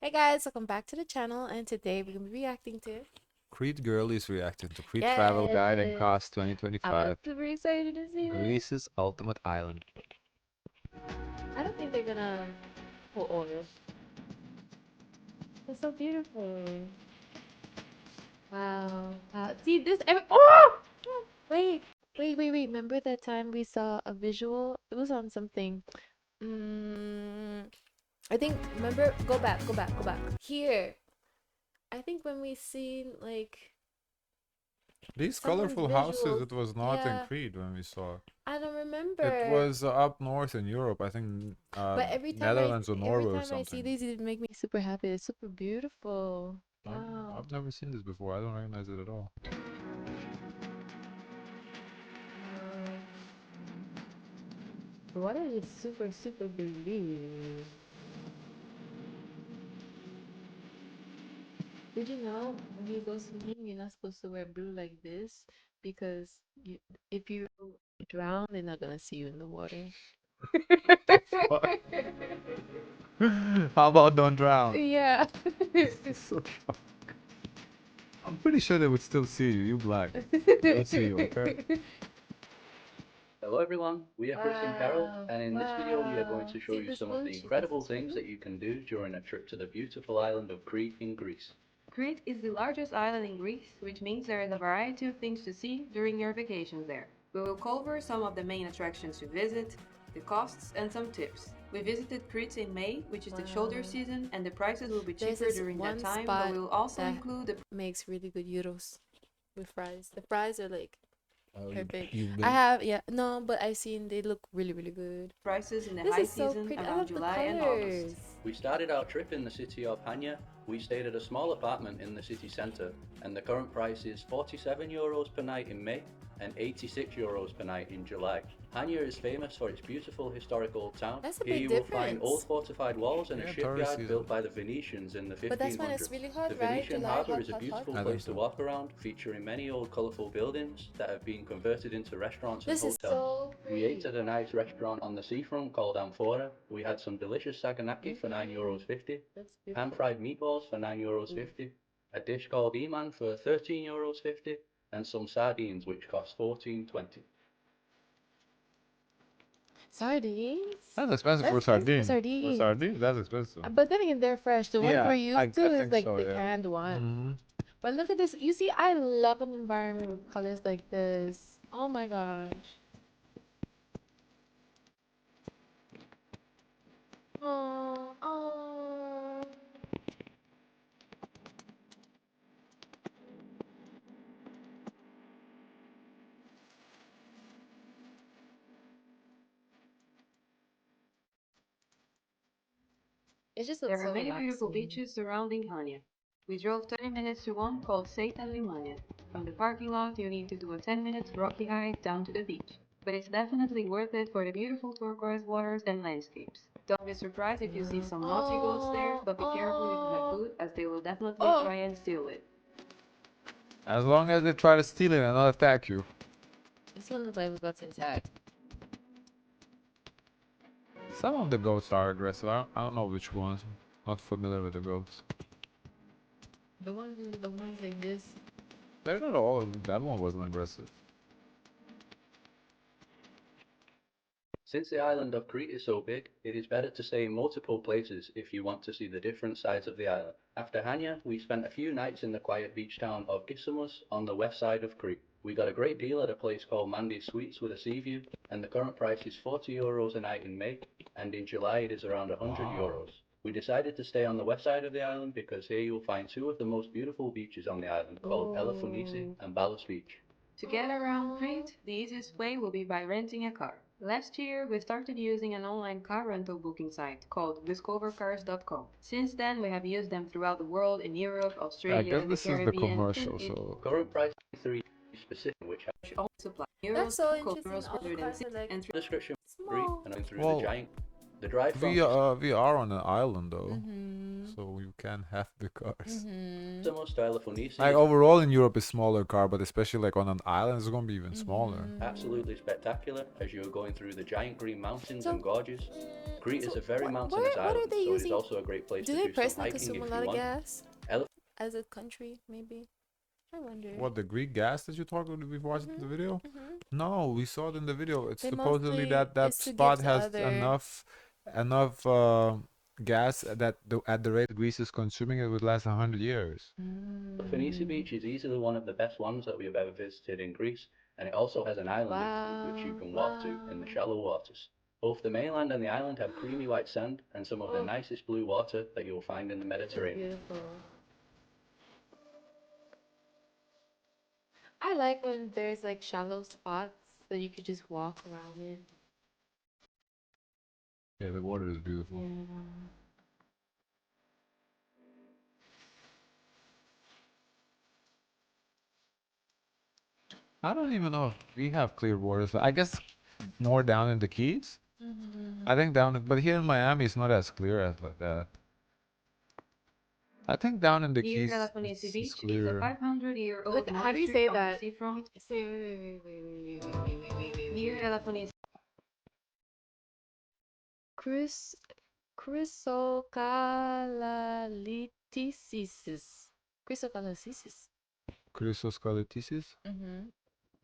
Hey guys, welcome back to the channel, and today we're gonna be reacting to. Crete Girl is reacting to CRETE Travel Guide and Yes, Cost I'm 2025, super excited to see this. Greece's ultimate island. I don't think they're gonna pull oil. It's so beautiful. Wow. Wow. See this? Oh! Wait, wait. Remember that time we saw a visual? It was on something. I think. Remember? Go back. Here. I think when we seen like These someone's colorful houses, visuals. it was not in Yeah. Crete when we saw. I don't It remember. was up north in Europe, I think But every time Netherlands or every Norway or time I see something. these, it make me super happy. It's super beautiful. Wow. I've never seen this before, I don't recognize it at all. The water is super blue. Did you know when you go swimming, you're not supposed to wear blue like this because if you drown, they're not gonna see you in the water. How about don't drown? Yeah. So I'm pretty sure they would still see you, you black. They'll see you, okay? Hello everyone, we are Chris and Carol, and in this video we are going Wow. to show See you this some of one? the She thinks incredible it's things blue. that you can do during a trip to the beautiful island of Crete in Greece. Crete is the largest island in Greece, which means there is a variety of things to see during your vacations there. We will cover some of the main attractions to visit, the costs, and some tips. We visited Crete in May, which is the shoulder Wow. season, and the prices will be There's cheaper this during that one time, but spot we will also that include the makes really good gyros with fries. The fries are like Oh, perfect. you've I been? have, yeah, no, but I've seen they look really good. prices in the This high is so season pretty. I around love the July and August. colors. We started our trip in the city of Hania. We stayed at a small apartment in the city centre, and the current price is €47 per night in May and €86 per night in July. Hania is famous for its beautiful historical old town. That's a Here big you will find old difference. fortified walls and a Yeah, tourist shipyard built season. by the Venetians in the But that's when it's 1500s. really hot, The right? Venetian July, harbour hot, is a hot, hot. beautiful I think place to so. walk around, featuring many old colourful buildings that have been converted into restaurants and This is hotels. so We ate pretty. at a nice restaurant on the seafront called Amphora. We had some delicious saganaki for €9.50, That's pan-fried beautiful. meatballs for Ooh. €9.50, a dish called Iman for €13.50, and some sardines which cost $14.20. Sardines? That's expensive That's for expensive for sardine. For sardines. sardine, that's expensive. But then again, they're fresh. The ones Yeah, we're used to I is think like so, the yeah. canned one. Mm-hmm. But look at this. You see, I love an environment with colors like this. Oh my gosh. Oh. It just looks There are so many beautiful relaxing. beaches surrounding Hania. We drove 30 minutes to one called Seita Limania. From the parking lot, you need to do a 10-minute rocky hike down to the beach. But it's definitely worth it for the beautiful turquoise waters and landscapes. Don't be surprised if you see some naughty goats there, but be careful if you have food, as they will definitely Oh. try and steal it. As long as they try to steal it and not attack you. This one looks like it's about to attack. Some of the goats are aggressive. I don't know which ones. Not familiar with the goats. The ones like this. They're not all. That one wasn't aggressive. Since the island of Crete is so big, it is better to stay in multiple places if you want to see the different sides of the island. After Hania, we spent a few nights in the quiet beach town of Isthmus on the west side of Crete. We got a great deal at a place called Mandy's Suites with a sea view, and the current price is €40 a night in May, and in July it is around Wow. €100. We decided to stay on the west side of the island because here you'll find two of the most beautiful beaches on the island called Elafonisi Oh. and Balos Beach. To get around Crete, the easiest way will be by renting a car. Last year, we started using an online car rental booking site called discovercars.com. Since then, we have used them throughout the world in Europe, I Australia, guess the this is the Caribbean, commercial, and in so Current price is 3 specific which only supply That's euros, so cost interesting. euros All the cars 106 are like and 3 description free small. and through well, the drive from we are on an island though. Mm-hmm. so you can have big cars. Similar to Elefonice Like is overall in Europe, is smaller car, but especially like on an island, it's gonna be even smaller. absolutely spectacular as you are going through the giant green mountains So, and gorges. Crete is so a very mountainous what are island, they so it is using? also a great place Do to they do some personally hiking consume a if lot you of want. gas as a country? Maybe. I wonder. What, the Greek gas that you talked about, we watched in the video? No, we saw it in the video. It's They supposedly mostly that is that to give spot to has other. enough gas that at the rate Greece is consuming it would last 100 years. Phoenicia Beach is easily one of the best ones that we have ever visited in Greece, and it also has an island which you Wow, can walk to in the wow. shallow waters. Both the mainland and the island have creamy white sand and some of the Oh, nicest blue water that you will find in the it's Mediterranean. beautiful. I like when there's like shallow spots that you could just walk around in. Yeah, the water is beautiful. Yeah. I don't even know if we have clear waters. I guess more down in the Keys. I think but here in Miami it's not as clear as like that. I think down in the Near Keys Elefonice it's Beach is a clearer. 500-year-old But how do you monastery say on the that? seafront. Say, wait. Near Elefonice Chris, Chrysocalyticis. Chrysocalyticis. Chrysos Kalitisis?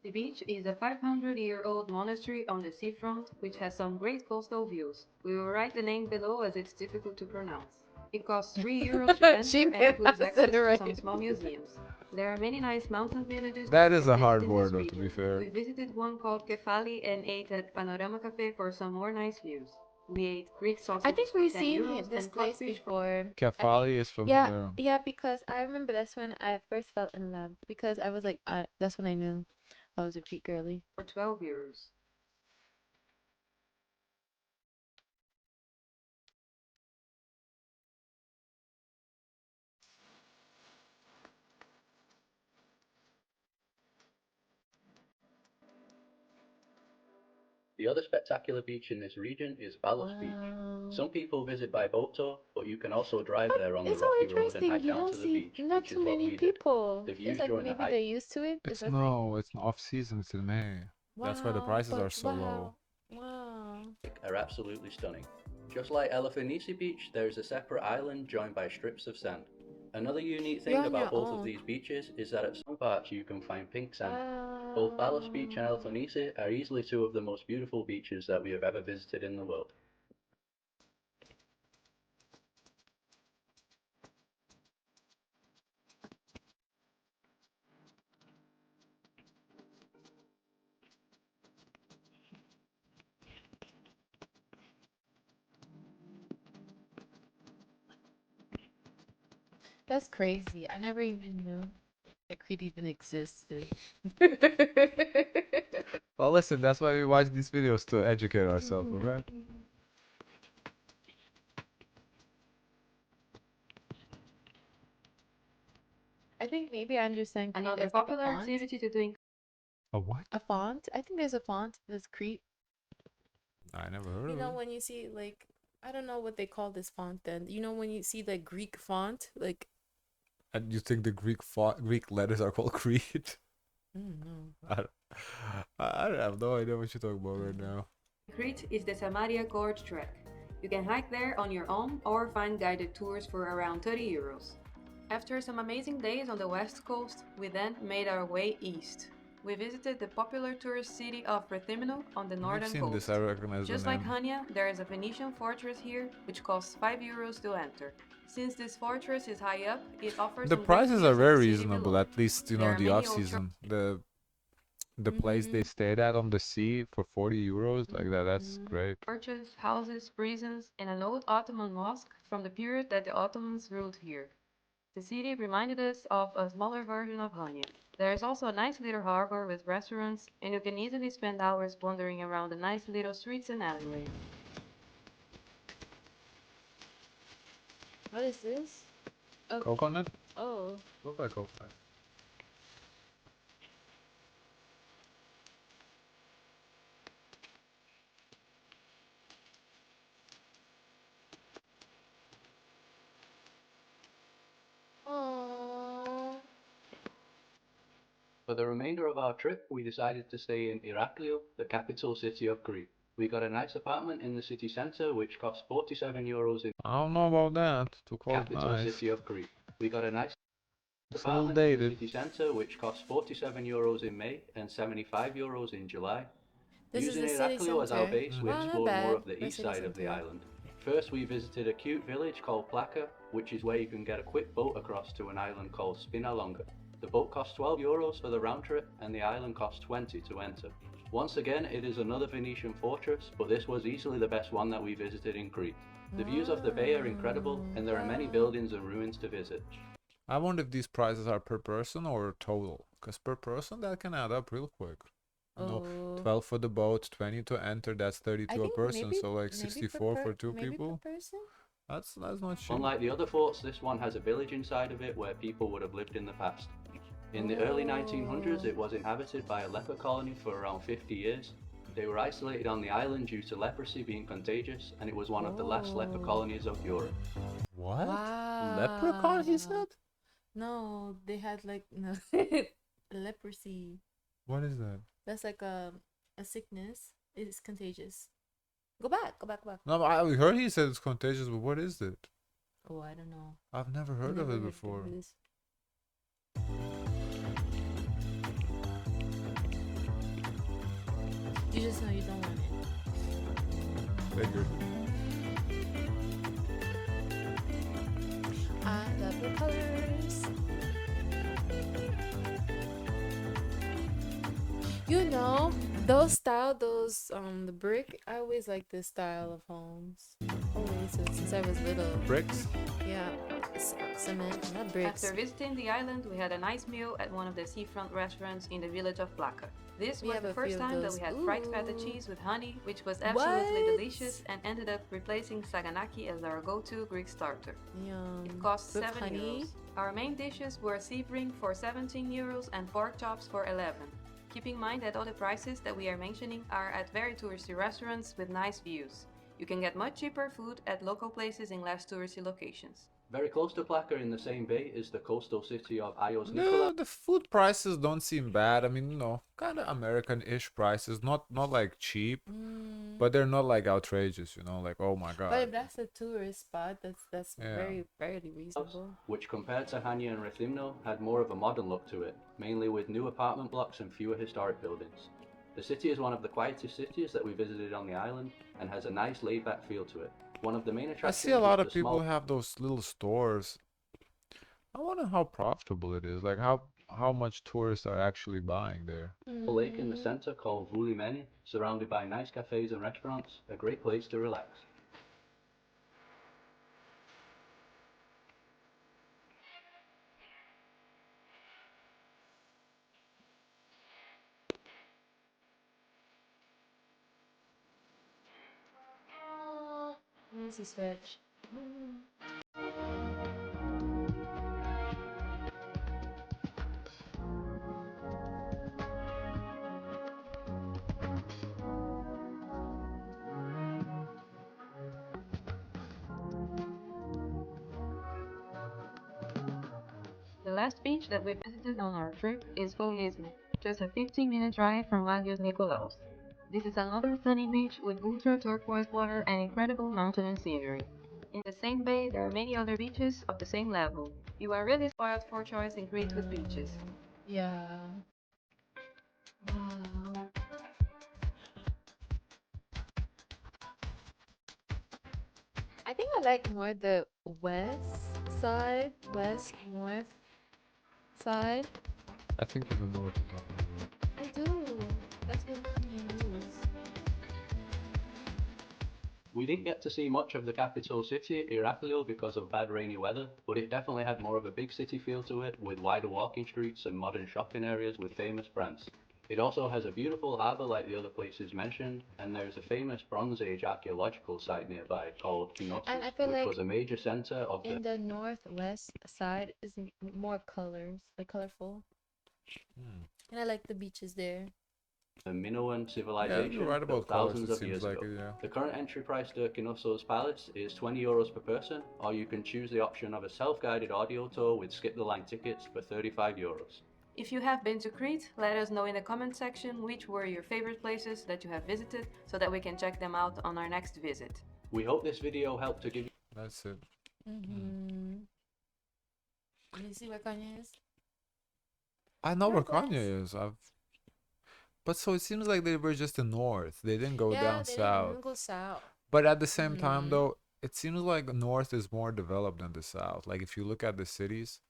The beach is a 500-year-old monastery on the seafront, which has some great coastal views. We will write the name below as it's difficult to pronounce. It costs €3 to enter She and may includes have access said it to right. some small museums. There are many nice mountain villages That you is can a visit hard in this word though, to be region. fair. We visited one called Kefali and ate at Panorama Cafe for some more nice views. We ate Greek I sausage, think we've 10 seen euros, this and place codfish for before. Kefali is Yeah, familiar. yeah, because I remember that's when I first fell in love. Because I was like, that's when I knew I was a Greek girly. €12. The other spectacular beach in this region is Balos Beach. Wow. Some people visit by boat tour, but you can also drive there on the It's so rocky road and interesting. hike You down don't to the see beach, not which is too what many we did. people. The It's views like during the maybe hike. they're used to it. Is It's that it's off season, it's in May. That's why the wow? prices But are so low. wow. Are absolutely stunning. Just like Elefonice Beach, there is a separate island joined by strips of sand. Another unique You're thing on your about both of own. these beaches is that at some parts you can find pink sand. Both Wow. Balos Beach and Elefonice are easily two of the most beautiful beaches that we have ever visited in the world. That's crazy. I never even knew that Crete even existed. Well, listen, that's why we watch these videos to educate ourselves, okay? I think maybe I understand Crete Another as like a popular font. activity to do in A what? A font? I think there's a font that's Crete. I never heard You of know, it. when you see like I don't know what they call this font then. You know when you see the Greek font, like And you think the Greek letters are called Crete? I don't know. I don't, I don't have no idea what you're talking about right now. Crete is the Samaria Gorge Trek. You can hike there on your own or find guided tours for around €30. After some amazing days on the west coast, we then made our way east. We visited the popular tourist city of Rethymno on the We've northern seen coast. this, I recognize Just the like name. Hania, there is a Venetian fortress here, which costs €5 to enter. Since this fortress is high up, it offers The some great prices views are of the very city reasonable, below. at least, you There know, are the many off old season. The place they stayed at on the sea for €40, like that's great. churches, houses, prisons, and an old Ottoman mosque from the period that the Ottomans ruled here. The city reminded us of a smaller version of Hania. There is also a nice little harbor with restaurants, and you can easily spend hours wandering around the nice little streets and alleyways. What is this? Coconut? Oh. Look like coconut. For the remainder of our trip, we decided to stay in Iraklio, the capital city of Crete. We got a nice apartment in the city centre, which cost 47 euros in I don't know about that. To call it capital nice. city of Crete. We got a nice It's a little apartment in the dated. city centre, which cost 47 euros in May and 75 euros in July. This is Using the city Iraklio as our center. base, we Well, not explored more bad of the for east city side of the center. island. First, we visited a cute village called Placa, which is where you can get a quick boat across to an island called Spinalonga. The boat costs 12 euros for the round trip, and the island costs 20 to enter. Once again, it is another Venetian fortress, but this was easily the best one that we visited in Crete. The views of the bay are incredible, and there are many buildings and ruins to visit. I wonder if these prices are per person or total. Because per person, that can add up real quick. You know, 12 for the boat, 20 to enter, that's 32 a person. So like 64 for two people. Per person? That's not cheap. Unlike the other forts, this one has a village inside of it where people would have lived in the past. In the early 1900s, it was inhabited by a leper colony for around 50 years. They were isolated on the island due to leprosy being contagious, and it was one of the last leper colonies of Europe. What? Wow. Leprechaun, he said? No, they had like no leprosy. What is that? That's like a sickness. It is contagious. Go back. No, but I heard he said it's contagious, but what is it? Oh, I don't know. I've never heard of it before. You just know you don't want it. Figured. I love the colors. You know, the brick. I always like this style of homes. Always, since I was little. Bricks? Yeah, cement, not bricks. After visiting the island, we had a nice meal at one of the seafront restaurants in the village of Placa. This was the first time that we had fried feta cheese with honey, which was absolutely delicious and ended up replacing saganaki as our go-to Greek starter. Yum. It cost With 7 honey? euros. Our main dishes were sebring for 17 euros and pork chops for 11. Keep in mind that all the prices that we are mentioning are at very touristy restaurants with nice views. You can get much cheaper food at local places in less touristy locations. Very close to Placa in the same bay is the coastal city of Ios No, Nicola. the food prices don't seem bad. I mean, you know, kind of American-ish prices. Not like cheap, but they're not like outrageous. You know, like oh my god. But if that's a tourist spot, that's Yeah. very fairly reasonable. Which compared to Hania and Rethymno had more of a modern look to it, mainly with new apartment blocks and fewer historic buildings. The city is one of the quietest cities that we visited on the island and has a nice laid-back feel to it. One of the main I attractions see a lot is of the people small have those little stores. I wonder how profitable it is. Like how much tourists are actually buying there. lake in the center called Vulimeni, surrounded by nice cafes and restaurants, a great place to relax. Easy stretch. The last beach that we visited on our trip is Folismo, just a 15-minute drive from Lagios Nikolaos. This is another sunny beach with ultra turquoise water and incredible mountain scenery. In the same bay, there are many other beaches of the same level. You are really spoiled for choice in Crete with beaches. Yeah. Wow. I think I like more the west, north side. I think in the north. I do. That's what I use. We didn't get to see much of the capital city, Iraklio, because of bad rainy weather, but it definitely had more of a big city feel to it, with wider walking streets and modern shopping areas with famous brands. It also has a beautiful harbour like the other places mentioned, and there's a famous Bronze Age archaeological site nearby called And I Kinosis, feel which like was a major centre of the in the northwest side is more colors, like colorful. And I like the beaches there. Minoan Yeah, civilization you're right built about colors. thousands It of seems years like ago. it, yeah. The current entry price to Kinosos Palace is 20 euros per person, or you can choose the option of a self-guided audio tour with skip-the-line tickets for 35 euros. If you have been to Crete, let us know in the comment section which were your favorite places that you have visited so that we can check them out on our next visit. We hope this video helped to give you... That's it. You see where Kanye is? I know where Kanye is. But so it seems like they were just in north. They didn't go down south. Didn't go south. But at the same time, though, it seems like north is more developed than the south. Like if you look at the cities,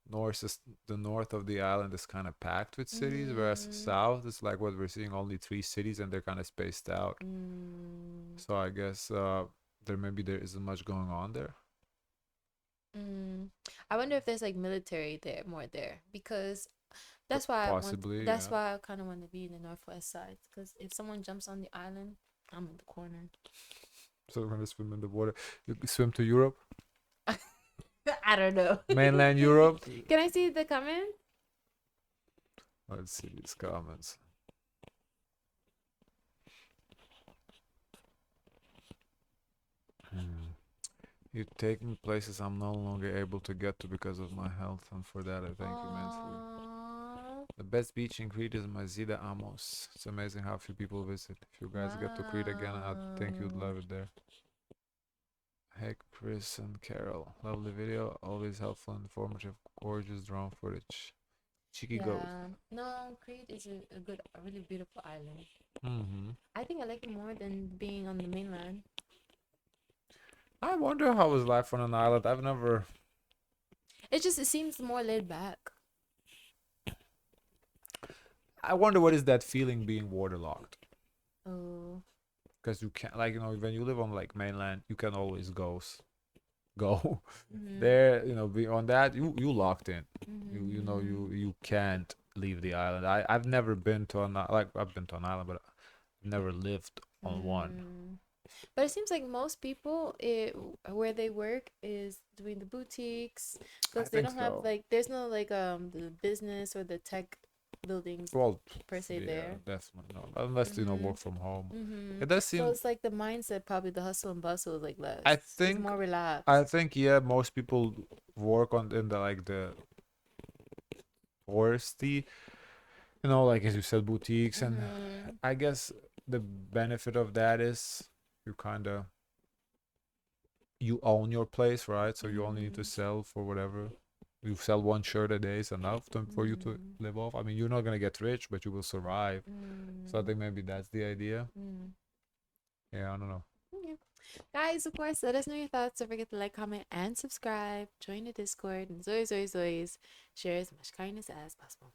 the north of the island is kind of packed with cities, whereas south is like what we're seeing, only 3 cities, and they're kind of spaced out. So I guess there isn't much going on there. I wonder if there's like military more there, because that's why Possibly, why I kind of want to be in the northwest side, because if someone jumps on the island, I'm in the corner. So we're gonna swim in the water. You swim to Europe? I don't know. Mainland Europe? Can I see the comment? Let's see these comments. You take me places I'm no longer able to get to because of my health, and for that I thank you immensely. The best beach in Crete is Mazida Amos. It's amazing how few people visit. If you guys get to Crete again, I think you'd love it there. Hey Chris and Carol, lovely video, always helpful and informative, gorgeous drone footage. Cheeky goat. No, Crete is a really beautiful island. I think I like it more than being on the mainland. I wonder how was life on an island. I've never... It seems more laid back. I wonder what is that feeling being waterlogged. Oh. Because you can't, like, when you live on like mainland, you can always go there, beyond that you locked in. You can't leave the island. I've never been to I've been to an island, but I've never lived on one. But it seems like most people, where they work is doing the boutiques, because they don't have there's no the business or the tech buildings per se there. Definitely not, unless work from home. It does seem so. It's like the mindset, probably the hustle and bustle is like less. I think it's more relaxed. I think most people work in the touristy, like as you said, boutiques, and I guess the benefit of that is you own your place, right? So you only need to sell for whatever. You sell one shirt a day is enough for you to live off. I mean, you're not gonna get rich, but you will survive. So I think maybe that's the idea. Yeah, I don't know. Guys, of course, let us know your thoughts. Don't forget to like, comment, and subscribe. Join the Discord, and always share as much kindness as possible.